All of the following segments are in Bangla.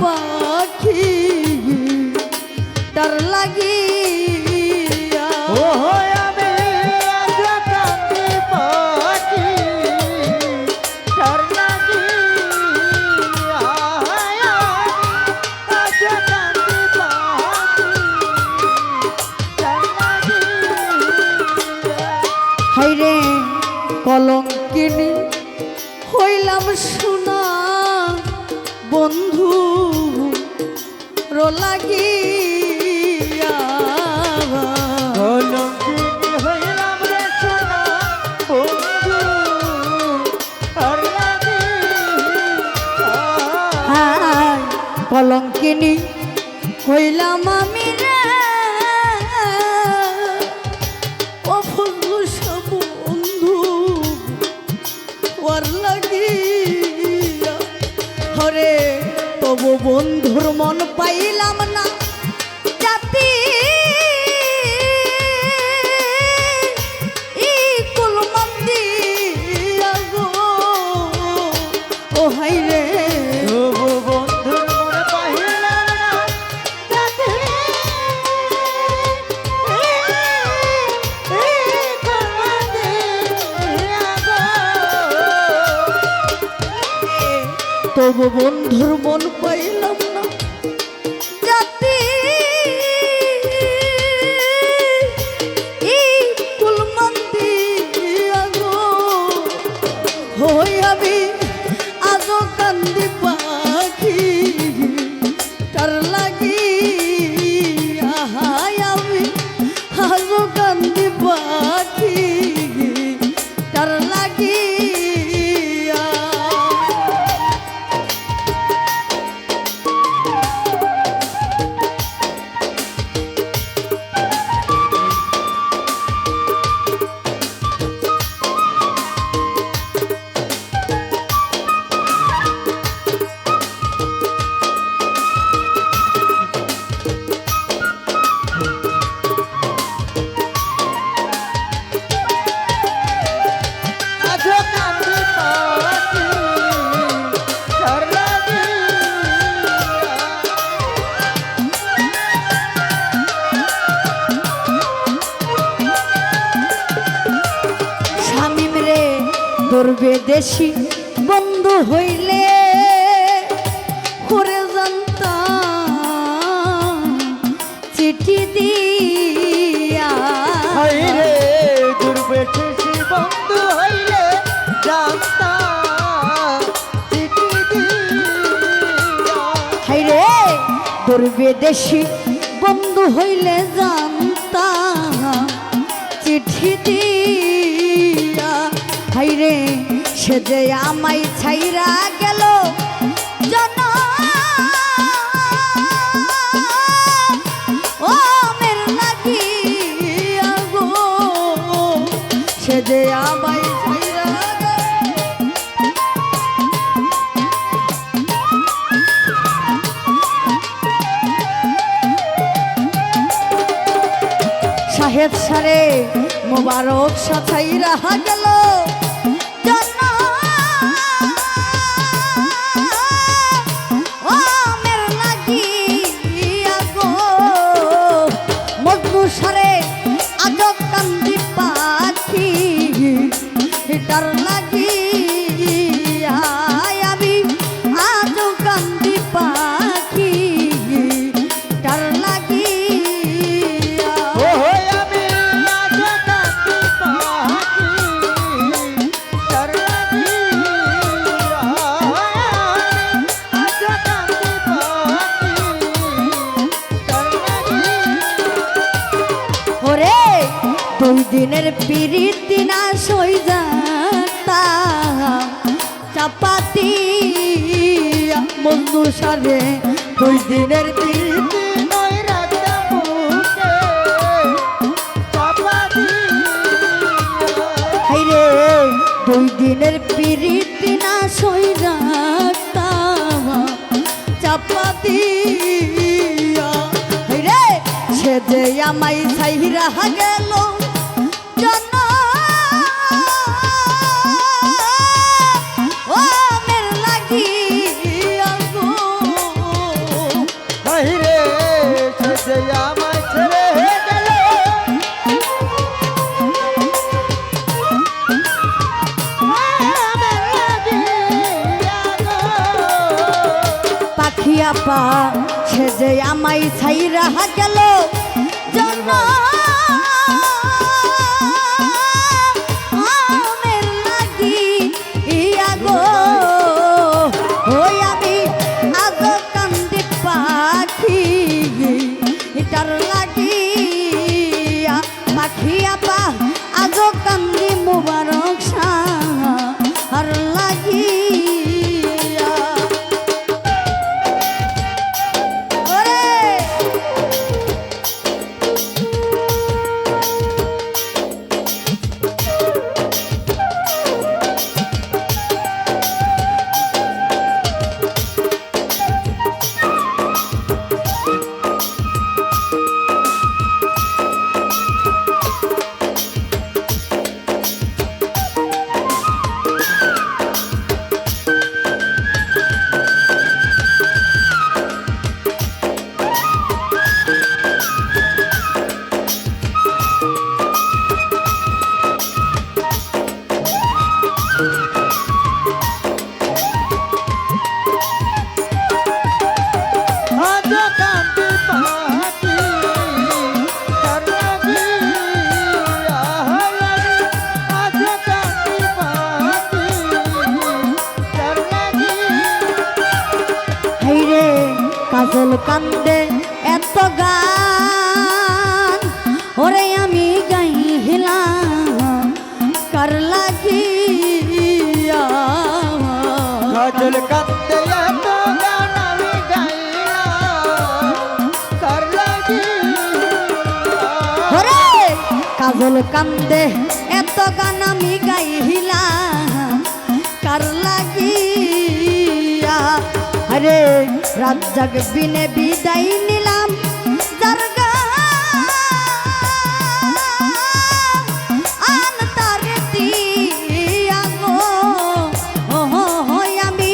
পাখি তার লাগিয়া ও আমি আজ কান্দি পাখি তার লাগিয়া আজ কান্দি পাখি তার লাগিয়া হাইরে কলঙ্কিনী হইলাম সোনা বন্ধু রো লাগিয়া কলঙ্কিনী হইলাম রে সোনা বন্ধু তার লাগিয়া হায় কলঙ্কিনী হইলাম আমি রে ও ফজলু শাহ বন্ধু ওর লাগিয়া হরে তবু বন্ধুর মন পাইলাম না জাতি ই কুলমন্দি আগো ও হাইরে তবু বন্ধুর মন পাইলাম না যাতে তবু বন্ধুর মন পাইলাম না জাতি ই কুলমন্দি আগো হই আমি আজো কান্দি পাখি তার লাগিয়া হায় আমি আজো কান্দি পাখি তার লাগিয়া আজ কান্দি পাখি তার শামিম রে ধরবে দেশি বন্ধু হইলে করে জানতাম চিঠি দিয়া হাইরে দুর্বেশী বন্ধু হইলে জানতা চিঠি দিয়া হাইরে ধরবে দেশি বন্ধু হইলে জানতাম চিঠি দিয়া হাইরে সে যে আমায় ছাইরা গেল ও মের লাগিয়া গো সে যে আমায় ছাইরা গেল সাহেব সারে মোবারক সাথাই রাহা গেল ও মের লাগিয়া গো মজনু সারে আজ কান্দি পাখি তার লাগিয়া আমি আজ কান্দি পাখি তার লাগিয়া ও আমি আজ কান্দি পাখি তার লাগিয়া আজ কান্দি পাখি তার লাগিয়া ওরে দুই দিনের পিরিতি না সই যাতা চাপাতি বন্ধু সারে দুই দিনের পিরিতি নয় রাজা মুখে চাপা দিয়া হাইরে দুই দিনের পিরিতি না সই যাতা চাপাতি হাইরে সে যে আমায় ছাইরা গেল ও মের লাগিয়া গো পা সে যে আমায় ছাইরা গেল জন্য আমের লাগি ইয়া গো ওই আমি আজ কান্দি পাখি এটার লাগিয়া পাখি আপা আজ কান্দি মুবারক শাহ আর লাগিয়া ওরে আজ কান্দি পাখি তার লাগিয়া আজ কান্দি পাখি তার লাগিয়া হাইরে কাজল কান্দে এত গান ওরে আমি গাইলাম কার লাগিয়া কাজল কান্দে এত গান আমি গাইলাম তার লাগিয়া ওরে কাজল কান্দে এত গান আমি গাইলাম কার লাগিয়া আরে রাত জাগবিনে বিদায় নিলাম যার গান তার দিয়া গো আমি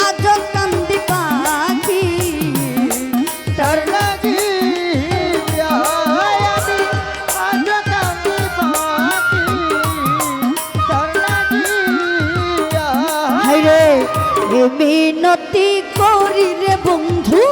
আজ কান্দি পাখি তার লাগিয়া আমি আজ কান্দি পাখি তার লাগিয়া হাইরে এ মিনতি করি রে বন্ধু